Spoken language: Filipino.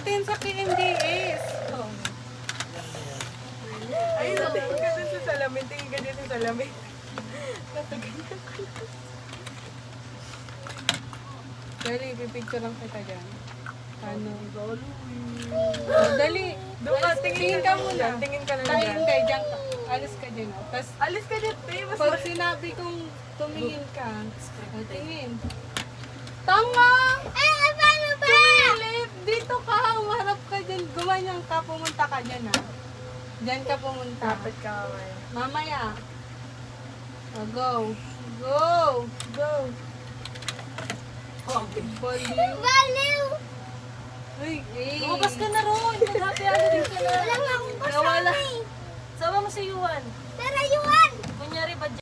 natin sa PMDS. Oh. Ayun, tingin ka dun sa salamin. Tingin ka dun sa salamin. Dali, pipicture lang kita dyan. Ano? Oh, dali. Doon ka, tingin ka muna. Tingin ka na lang Tayo dyan. hindi, dyan ka. Alis ka dyan. Oh. Tapos, Alis ka dyan, te. Mas pag sinabi kong tumingin ka, oh, tingin. Tanga! Paano ba? Tumilip! Dito ka, umarap ka dyan. Gumanyan ka, pumunta ka dyan ha. Dyan ka pumunta. Dapat ka mamaya. Mamaya. Oh, go. Go! Go! Baliw. Baliw! Uy, eh. Lumabas ka na ron. Mag-happy din ka na. Wala nga akong Nawala. kasama eh. Sama mo si Yuan. Tara, Yuan! Kunyari ba